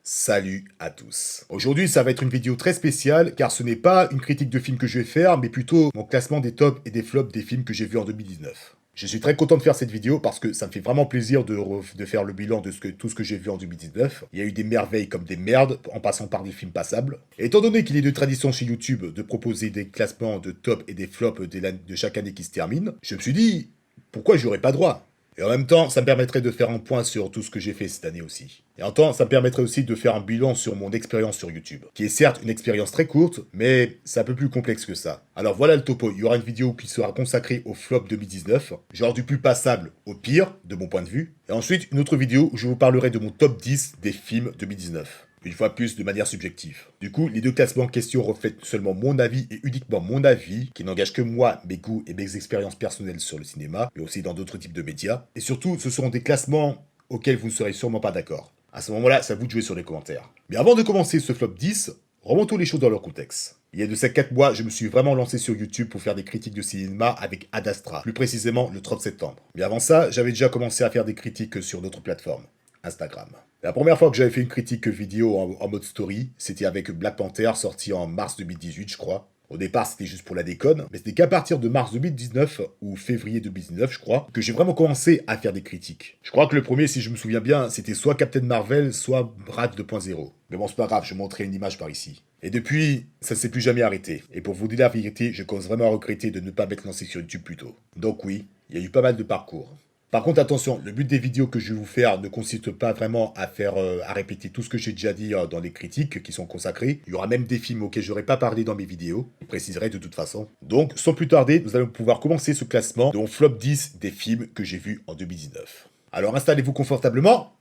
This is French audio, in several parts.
Salut à tous. Aujourd'hui, ça va être une vidéo très spéciale car ce n'est pas une critique de film que je vais faire, mais plutôt mon classement des tops et des flops des films que j'ai vus en 2019. Je suis très content de faire cette vidéo parce que ça me fait vraiment plaisir de faire le bilan de tout ce que j'ai vu en 2019. Il y a eu des merveilles comme des merdes, en passant par des films passables. Et étant donné qu'il est de tradition chez YouTube de proposer des classements de top et des flops de chaque année qui se termine, je me suis dit, pourquoi j'aurais pas droit? Et en même temps, ça me permettrait de faire un point sur tout ce que j'ai fait cette année aussi. Et en même temps, ça me permettrait aussi de faire un bilan sur mon expérience sur YouTube, qui est certes une expérience très courte, mais c'est un peu plus complexe que ça. Alors voilà le topo, il y aura une vidéo qui sera consacrée au flop 2019, genre du plus passable au pire, de mon point de vue, et ensuite une autre vidéo où je vous parlerai de mon top 10 des films 2019. Une fois plus de manière subjective. Du coup, les deux classements en question reflètent seulement mon avis et uniquement mon avis, qui n'engage que moi, mes goûts et mes expériences personnelles sur le cinéma, mais aussi dans d'autres types de médias. Et surtout, ce seront des classements auxquels vous ne serez sûrement pas d'accord. À ce moment-là, c'est à vous de jouer sur les commentaires. Mais avant de commencer ce flop 10, remontons les choses dans leur contexte. Il y a de ces 4 mois, je me suis vraiment lancé sur YouTube pour faire des critiques de cinéma avec Ad Astra, plus précisément le 30 septembre. Mais avant ça, j'avais déjà commencé à faire des critiques sur d'autres plateformes. Instagram. La première fois que j'avais fait une critique vidéo en mode story, c'était avec Black Panther, sorti en mars 2018, je crois. Au départ, c'était juste pour la déconne, mais c'était qu'à partir de mars 2019, ou février 2019, je crois, que j'ai vraiment commencé à faire des critiques. Je crois que le premier, si je me souviens bien, c'était soit Captain Marvel, soit Brad 2.0. Mais bon, c'est pas grave, je montrerai une image par ici. Et depuis, ça ne s'est plus jamais arrêté. Et pour vous dire la vérité, je commence vraiment à regretter de ne pas m'être lancé sur YouTube plus tôt. Donc oui, il y a eu pas mal de parcours. Par contre, attention, le but des vidéos que je vais vous faire ne consiste pas vraiment à répéter tout ce que j'ai déjà dit dans les critiques qui sont consacrées. Il y aura même des films auxquels je n'aurais pas parlé dans mes vidéos, je préciserai de toute façon. Donc, sans plus tarder, nous allons pouvoir commencer ce classement de mon flop 10 des films que j'ai vus en 2019. Alors installez-vous confortablement,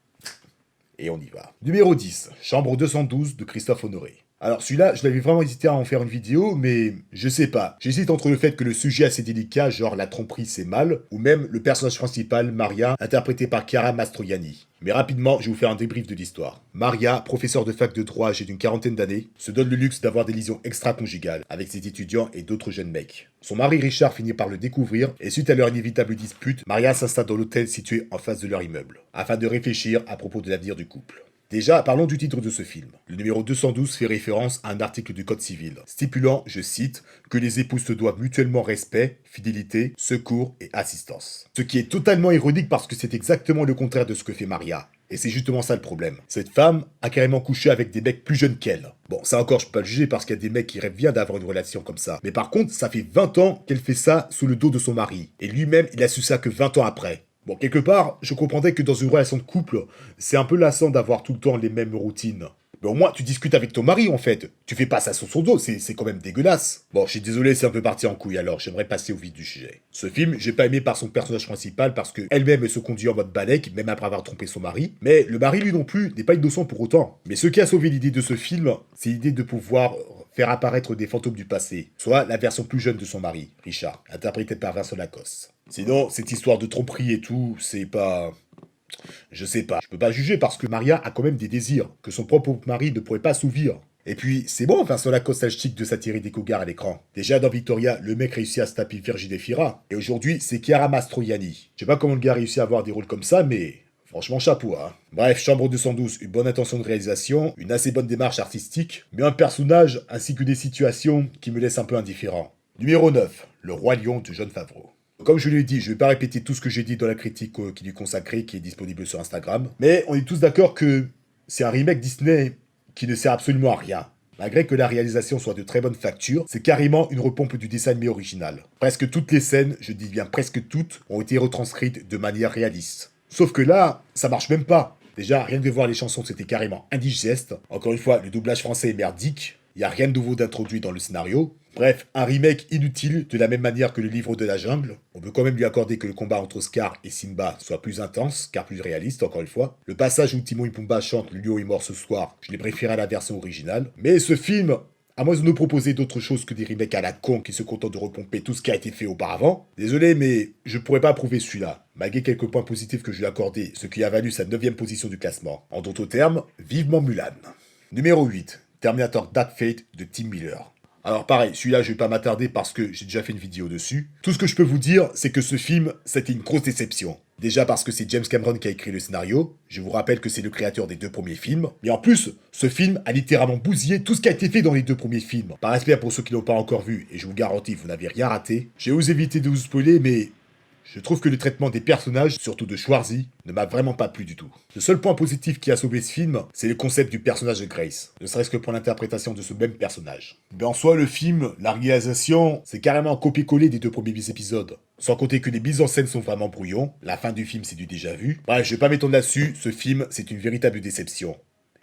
et on y va. Numéro 10, Chambre 212 de Christophe Honoré. Alors celui-là, je l'avais vraiment hésité à en faire une vidéo, mais je sais pas. J'hésite entre le fait que le sujet est assez délicat, genre la tromperie c'est mal, ou même le personnage principal, Maria, interprété par Chiara Mastroianni. Mais rapidement, je vais vous faire un débrief de l'histoire. Maria, professeure de fac de droit âgée d'une quarantaine d'années, se donne le luxe d'avoir des liaisons extra-conjugales avec ses étudiants et d'autres jeunes mecs. Son mari Richard finit par le découvrir, et suite à leur inévitable dispute, Maria s'installe dans l'hôtel situé en face de leur immeuble, afin de réfléchir à propos de l'avenir du couple. Déjà, parlons du titre de ce film. Le numéro 212 fait référence à un article du Code civil, stipulant, je cite, que les époux se doivent mutuellement respect, fidélité, secours et assistance. Ce qui est totalement ironique parce que c'est exactement le contraire de ce que fait Maria. Et c'est justement ça le problème. Cette femme a carrément couché avec des mecs plus jeunes qu'elle. Bon, ça encore, je peux pas le juger parce qu'il y a des mecs qui rêvent bien d'avoir une relation comme ça. Mais par contre, ça fait 20 ans qu'elle fait ça sous le dos de son mari. Et lui-même, il a su ça que 20 ans après. Bon, quelque part, je comprendrais que dans une relation de couple, c'est un peu lassant d'avoir tout le temps les mêmes routines. Mais au moins, tu discutes avec ton mari, en fait. Tu fais pas ça sur son dos, c'est quand même dégueulasse. Bon, je suis désolé, c'est un peu parti en couille, alors j'aimerais passer au vif du sujet. Ce film, j'ai pas aimé par son personnage principal parce que elle-même se conduit en mode balèque, même après avoir trompé son mari. Mais le mari, lui non plus, n'est pas innocent pour autant. Mais ce qui a sauvé l'idée de ce film, c'est l'idée de pouvoir faire apparaître des fantômes du passé, soit la version plus jeune de son mari, Richard, interprété par Vincent Lacoste. Sinon, cette histoire de tromperie et tout, c'est pas... Je sais pas, je peux pas juger parce que Maria a quand même des désirs que son propre mari ne pourrait pas assouvir. Et puis, c'est bon, Vincent Lacoste chic de s'attirer des cougars à l'écran. Déjà, dans Victoria, le mec réussit à se taper Virginie Fira. Et aujourd'hui, c'est Chiara Mastroianni. Je sais pas comment le gars réussit à avoir des rôles comme ça, mais... Franchement, chapeau, hein. Bref, Chambre 212, une bonne intention de réalisation, une assez bonne démarche artistique, mais un personnage ainsi que des situations qui me laissent un peu indifférent. Numéro 9, Le Roi Lion de Jon Favreau. Comme je l'ai dit, je ne vais pas répéter tout ce que j'ai dit dans la critique qui lui est consacrée, qui est disponible sur Instagram, mais on est tous d'accord que c'est un remake Disney qui ne sert absolument à rien. Malgré que la réalisation soit de très bonne facture, c'est carrément une repompe du dessin animé original. Presque toutes les scènes, je dis bien presque toutes, ont été retranscrites de manière réaliste. Sauf que là, ça marche même pas. Déjà, rien que de voir les chansons, c'était carrément indigeste. Encore une fois, le doublage français est merdique. Il n'y a rien de nouveau d'introduit dans le scénario. Bref, un remake inutile, de la même manière que le livre de la jungle. On peut quand même lui accorder que le combat entre Scar et Simba soit plus intense, car plus réaliste, encore une fois. Le passage où Timon et Pumba chantent « Le lion est mort ce soir », je l'ai préféré à la version originale. Mais ce film, à moins de nous proposer d'autres choses que des remakes à la con qui se contentent de repomper tout ce qui a été fait auparavant, désolé, mais je pourrais pas approuver celui-là, malgré quelques points positifs que je lui ai accordés, ce qui a valu sa 9ème position du classement. En d'autres termes, vivement Mulan. Numéro 8, Terminator Dark Fate de Tim Miller. Alors pareil, celui-là, je vais pas m'attarder parce que j'ai déjà fait une vidéo dessus. Tout ce que je peux vous dire, c'est que ce film, c'était une grosse déception. Déjà parce que c'est James Cameron qui a écrit le scénario. Je vous rappelle que c'est le créateur des 2 premiers films. Mais en plus, ce film a littéralement bousillé tout ce qui a été fait dans les 2 premiers films. Par respect pour ceux qui l'ont pas encore vu, et je vous garantis, vous n'avez rien raté. J'ai osé éviter de vous spoiler, mais je trouve que le traitement des personnages, surtout de Schwarzy, ne m'a vraiment pas plu du tout. Le seul point positif qui a sauvé ce film, c'est le concept du personnage de Grace, ne serait-ce que pour l'interprétation de ce même personnage. Mais en soi, le film, la réalisation, c'est carrément un copier-coller des 2 premiers épisodes. Sans compter que les mises en scène sont vraiment brouillons, la fin du film c'est du déjà vu. Bref, je vais pas m'étendre là-dessus, ce film c'est une véritable déception.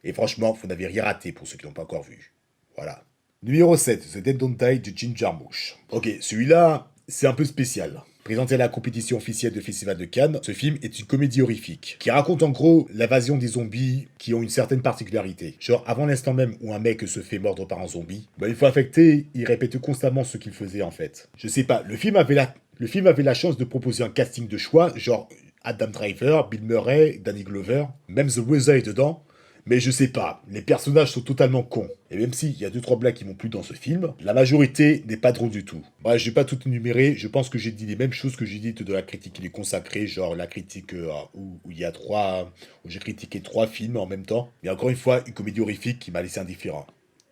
Et franchement, vous n'avez rien raté pour ceux qui l'ont pas encore vu. Voilà. Numéro 7, The Dead Don't Die de Jim Jarmusch. Ok, celui-là, c'est un peu spécial. Présenté à la compétition officielle de Festival de Cannes, ce film est une comédie horrifique, qui raconte en gros l'invasion des zombies qui ont une certaine particularité. Genre, avant l'instant même où un mec se fait mordre par un zombie, une fois infecté, il répète constamment ce qu'il faisait en fait. Je sais pas, le film avait la chance de proposer un casting de choix, genre Adam Driver, Bill Murray, Danny Glover, même The Weather est dedans. Mais je sais pas, les personnages sont totalement cons. Et même s'il y a 2-3 blagues qui m'ont plu dans ce film, la majorité n'est pas drôle du tout. Bref, je vais pas tout énumérer, je pense que j'ai dit les mêmes choses que j'ai dites de la critique qui est consacrée, genre la critique où il y a où j'ai critiqué 3 films en même temps. Mais encore une fois, une comédie horrifique qui m'a laissé indifférent.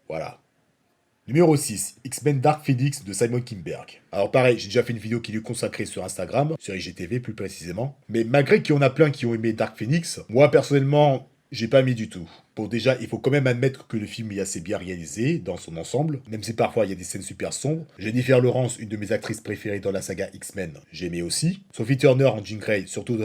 Voilà. Numéro 6, X-Men Dark Phoenix de Simon Kinberg. Alors pareil, j'ai déjà fait une vidéo qui lui est consacrée sur Instagram, sur IGTV plus précisément. Mais malgré qu'il y en a plein qui ont aimé Dark Phoenix, moi personnellement, j'ai pas mis du tout. Bon déjà, il faut quand même admettre que le film est assez bien réalisé dans son ensemble, même si parfois il y a des scènes super sombres. Jennifer Lawrence, une de mes actrices préférées dans la saga X-Men, j'ai aimé aussi. Sophie Turner en Jean Grey, surtout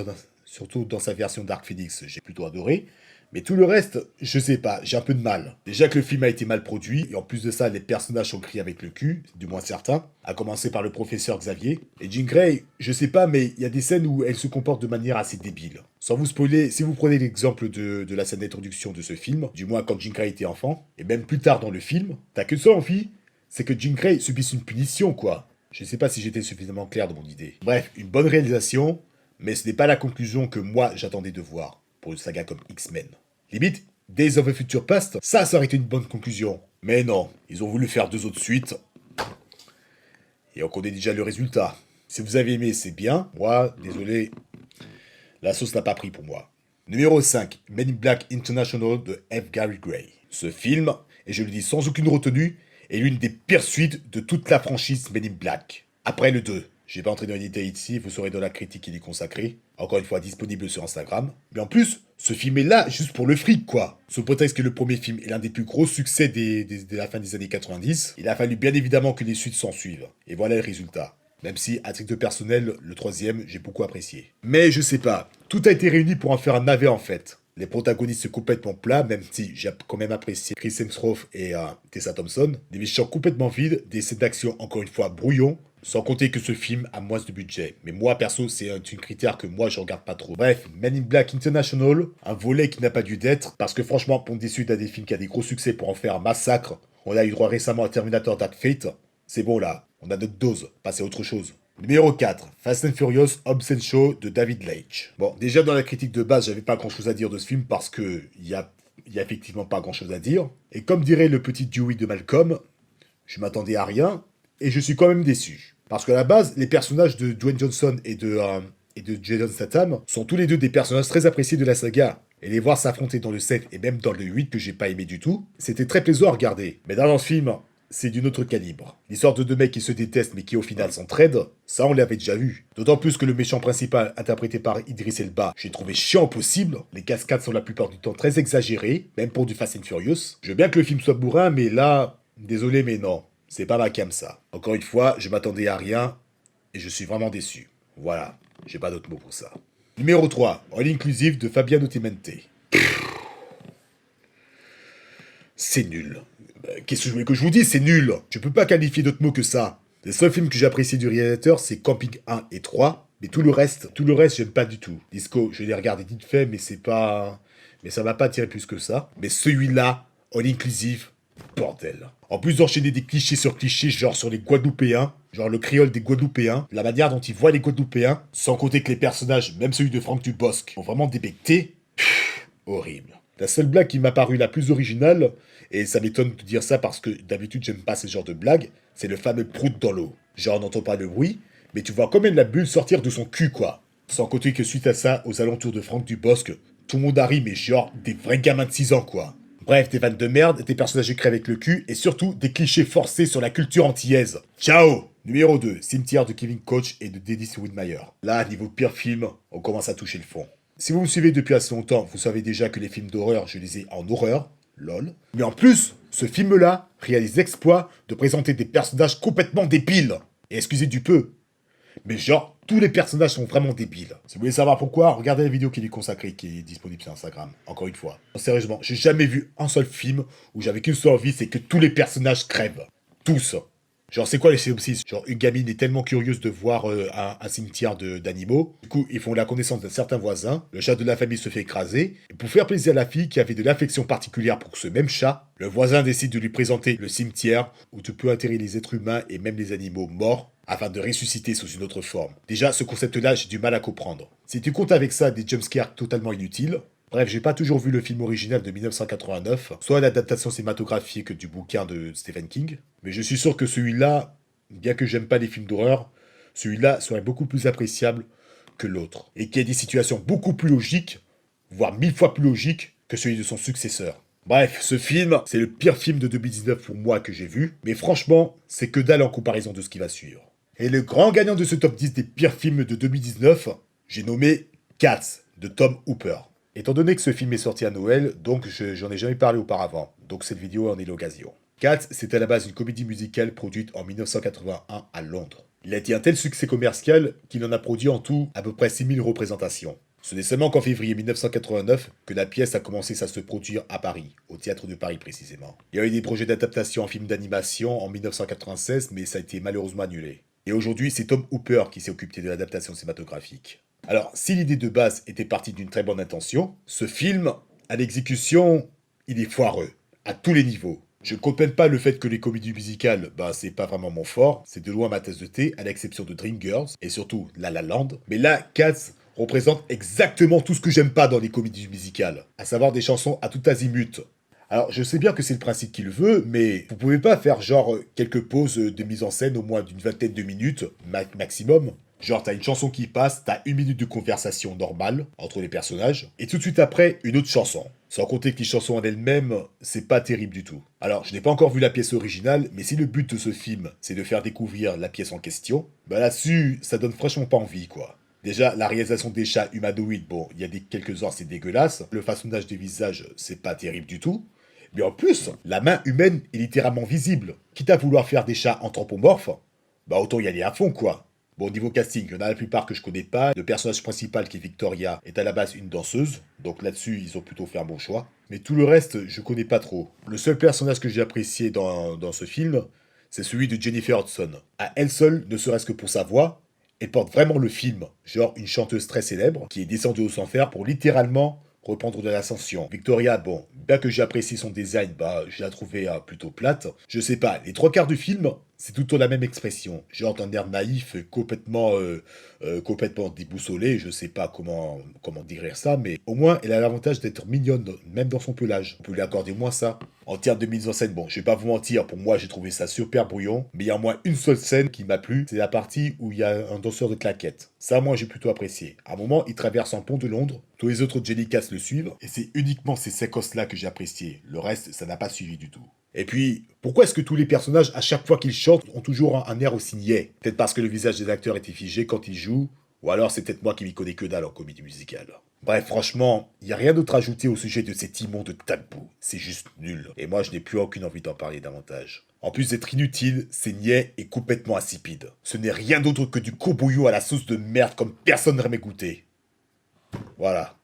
dans sa version Dark Phoenix, j'ai plutôt adoré. Mais tout le reste, je sais pas, j'ai un peu de mal. Déjà que le film a été mal produit, et en plus de ça, les personnages sont criés avec le cul, du moins certains, à commencer par le professeur Xavier. Et Jean Grey, je sais pas, mais il y a des scènes où elle se comporte de manière assez débile. Sans vous spoiler, si vous prenez l'exemple de la scène d'introduction de ce film, du moins quand Jean Grey était enfant, et même plus tard dans le film, t'as que ça envie, c'est que Jean Grey subisse une punition, quoi. Je sais pas si j'étais suffisamment clair dans mon idée. Bref, une bonne réalisation, mais ce n'est pas la conclusion que moi j'attendais de voir pour une saga comme X-Men. Limite, Days of a Future Past, ça aurait été une bonne conclusion. Mais non, ils ont voulu faire 2 autres suites. Et on connaît déjà le résultat. Si vous avez aimé, c'est bien. Moi, désolé, la sauce n'a pas pris pour moi. Numéro 5, Men in Black International de F. Gary Gray. Ce film, et je le dis sans aucune retenue, est l'une des pires suites de toute la franchise Men in Black. Après le 2. Je vais pas entrer dans les détails ici, vous saurez dans la critique qui est consacrée. Encore une fois, disponible sur Instagram. Mais en plus, ce film est là juste pour le fric, quoi. Sous prétexte que le premier film est l'un des plus gros succès de la fin des années 90, il a fallu bien évidemment que les suites s'en suivent. Et voilà le résultat. Même si, à titre personnel, le 3e, j'ai beaucoup apprécié. Mais je sais pas, tout a été réuni pour en faire un navet en fait. Les protagonistes complètement plats, même si j'ai quand même apprécié Chris Hemsworth et Tessa Thompson. Des méchants complètement vides, des scènes d'action encore une fois brouillons. Sans compter que ce film a moins de budget. Mais moi, perso, c'est un critère que moi, je regarde pas trop. Bref, Men in Black International, un volet qui n'a pas dû d'être, parce que franchement, pour des suites à des films qui a des gros succès pour en faire un massacre, on a eu droit récemment à Terminator Dark Fate, c'est bon là, on a notre dose, passez à autre chose. Numéro 4, Fast and Furious Hobbs and Shaw de David Leitch. Bon, déjà dans la critique de base, j'avais pas grand chose à dire de ce film parce que il y a effectivement pas grand chose à dire. Et comme dirait le petit Dewey de Malcolm, je m'attendais à rien, et je suis quand même déçu. Parce qu'à la base, les personnages de Dwayne Johnson et de Jason Statham sont tous les deux des personnages très appréciés de la saga. Et les voir s'affronter dans le 7 et même dans le 8 que j'ai pas aimé du tout, c'était très plaisant à regarder. Mais dans ce film, c'est d'une autre calibre. L'histoire de 2 mecs qui se détestent mais qui au final s'entraident, ça on l'avait déjà vu. D'autant plus que le méchant principal, interprété par Idris Elba, j'ai trouvé chiant au possible. Les cascades sont la plupart du temps très exagérées, même pour du Fast and Furious. Je veux bien que le film soit bourrin, mais là, désolé mais non. C'est pas ma cam ça. Encore une fois, je m'attendais à rien et je suis vraiment déçu. Voilà, j'ai pas d'autres mots pour ça. Numéro 3, All Inclusive de Fabiano Timente. C'est nul. Qu'est-ce que je voulais que je vous dise, c'est nul. Je peux pas qualifier d'autres mots que ça. Les seuls films que j'ai appréciés du réalisateur, c'est Camping 1 et 3. Mais tout le reste, j'aime pas du tout. Disco, je l'ai regardé vite fait, mais c'est pas... Mais ça m'a pas attiré plus que ça. Mais celui-là, All Inclusive, bordel. En plus d'enchaîner des clichés sur clichés, genre sur les Guadeloupéens, genre le créole des Guadeloupéens, la manière dont ils voient les Guadeloupéens, sans compter que les personnages, même celui de Franck Dubosc, ont vraiment débecté, horrible. La seule blague qui m'a paru la plus originale, et ça m'étonne de dire ça parce que d'habitude j'aime pas ce genre de blague, c'est le fameux prout dans l'eau. Genre on n'entend pas le bruit, mais tu vois quand même la bulle sortir de son cul quoi. Sans compter que suite à ça, aux alentours de Franck Dubosc, tout le monde arrive mais genre des vrais gamins de 6 ans quoi. Bref, des vannes de merde, des personnages écrits avec le cul, et surtout des clichés forcés sur la culture antillaise. Ciao! Numéro 2, Cimetière de Kevin Koch et de Dennis Widmeyer. Là, niveau pire film, on commence à toucher le fond. Si vous me suivez depuis assez longtemps, vous savez déjà que les films d'horreur, je les ai en horreur, lol. Mais en plus, ce film-là réalise l'exploit de présenter des personnages complètement débiles. Et excusez du peu, mais genre, tous les personnages sont vraiment débiles. Si vous voulez savoir pourquoi, regardez la vidéo qui lui est consacrée, qui est disponible sur Instagram. Encore une fois. Sérieusement, j'ai jamais vu un seul film où j'avais qu'une seule envie, c'est que tous les personnages crèvent. Tous. Genre, c'est quoi les synopsis? Genre, une gamine est tellement curieuse de voir un cimetière d'animaux. Du coup, ils font la connaissance d'un certain voisin. Le chat de la famille se fait écraser. Et pour faire plaisir à la fille qui avait de l'affection particulière pour ce même chat, le voisin décide de lui présenter le cimetière où tu peux atterrir les êtres humains et même les animaux morts afin de ressusciter sous une autre forme. Déjà, ce concept-là, j'ai du mal à comprendre. Si tu comptes avec ça des jumpscares totalement inutiles, bref, j'ai pas toujours vu le film original de 1989, soit l'adaptation cinématographique du bouquin de Stephen King, mais je suis sûr que celui-là, bien que j'aime pas les films d'horreur, celui-là serait beaucoup plus appréciable que l'autre, et qui a des situations beaucoup plus logiques, voire 1000 fois plus logiques que celui de son successeur. Bref, ce film, c'est le pire film de 2019 pour moi que j'ai vu, mais franchement, c'est que dalle en comparaison de ce qui va suivre. Et le grand gagnant de ce top 10 des pires films de 2019, j'ai nommé Cats de Tom Hooper. Étant donné que ce film est sorti à Noël, donc j'en ai jamais parlé auparavant, donc cette vidéo en est l'occasion. Cats, c'est à la base une comédie musicale produite en 1981 à Londres. Il a été un tel succès commercial qu'il en a produit en tout à peu près 6000 représentations. Ce n'est seulement qu'en février 1989 que la pièce a commencé à se produire à Paris, au Théâtre de Paris précisément. Il y a eu des projets d'adaptation en film d'animation en 1996, mais ça a été malheureusement annulé. Et aujourd'hui, c'est Tom Hooper qui s'est occupé de l'adaptation cinématographique. Alors, si l'idée de base était partie d'une très bonne intention, ce film, à l'exécution, il est foireux, à tous les niveaux. Je ne comprends pas le fait que les comédies musicales, c'est pas vraiment mon fort, c'est de loin ma tasse de thé, à l'exception de Dreamgirls, et surtout La La Land. Mais là, Cats représente exactement tout ce que j'aime pas dans les comédies musicales, à savoir des chansons à tout azimut. Alors, je sais bien que c'est le principe qu'il veut, mais vous pouvez pas faire genre quelques pauses de mise en scène au moins d'une vingtaine de minutes, maximum. Genre, t'as une chanson qui passe, t'as une minute de conversation normale entre les personnages, et tout de suite après, une autre chanson. Sans compter que les chansons en elles-mêmes, c'est pas terrible du tout. Alors, je n'ai pas encore vu la pièce originale, mais si le but de ce film, c'est de faire découvrir la pièce en question, là-dessus, ça donne franchement pas envie, quoi. Déjà, la réalisation des chats humanoïdes, bon, il y a quelques heures, c'est dégueulasse. Le façonnage des visages, c'est pas terrible du tout. Mais en plus, la main humaine est littéralement visible. Quitte à vouloir faire des chats anthropomorphes, autant y aller à fond, quoi. Bon, niveau casting, il y en a la plupart que je connais pas. Le personnage principal, qui est Victoria, est à la base une danseuse. Donc là-dessus, ils ont plutôt fait un bon choix. Mais tout le reste, je connais pas trop. Le seul personnage que j'ai apprécié dans ce film, c'est celui de Jennifer Hudson. À elle seule, ne serait-ce que pour sa voix, elle porte vraiment le film. Genre une chanteuse très célèbre, qui est descendue aux enfers pour littéralement reprendre de l'ascension. Victoria, bon, bien que j'apprécie son design, je la trouvais plutôt plate. Je sais pas, les trois quarts du film, c'est tout le temps la même expression. Genre un air naïf, complètement déboussolé, je sais pas comment décrire ça, mais au moins elle a l'avantage d'être mignonne, même dans son pelage. On peut lui accorder moins ça. En termes de mise en scène, bon, je vais pas vous mentir, pour moi j'ai trouvé ça super brouillon, mais il y a au moins une seule scène qui m'a plu, c'est la partie où il y a un danseur de claquettes. Ça, moi j'ai plutôt apprécié. À un moment, il traverse un pont de Londres, tous les autres Jellycats le suivent, et c'est uniquement ces séquences-là que j'ai apprécié. Le reste, ça n'a pas suivi du tout. Et puis, pourquoi est-ce que tous les personnages, à chaque fois qu'ils chantent, ont toujours un air aussi niais? Peut-être parce que le visage des acteurs était figé quand ils jouent, ou alors c'est peut-être moi qui m'y connais que dalle en comédie musicale. Bref, franchement, il n'y a rien d'autre à ajouter au sujet de cet immonde tabou. C'est juste nul. Et moi, je n'ai plus aucune envie d'en parler davantage. En plus d'être inutile, c'est niais et complètement insipide. Ce n'est rien d'autre que du courbouillon à la sauce de merde comme personne n'aurait goûté. Voilà.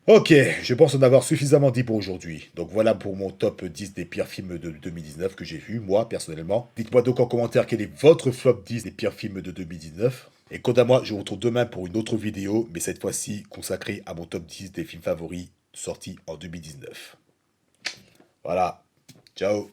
Ok, je pense en avoir suffisamment dit pour aujourd'hui. Donc voilà pour mon top 10 des pires films de 2019 que j'ai vu, moi, personnellement. Dites-moi donc en commentaire quel est votre flop 10 des pires films de 2019. Et quant à moi, je vous retrouve demain pour une autre vidéo, mais cette fois-ci consacrée à mon top 10 des films favoris sortis en 2019. Voilà, ciao.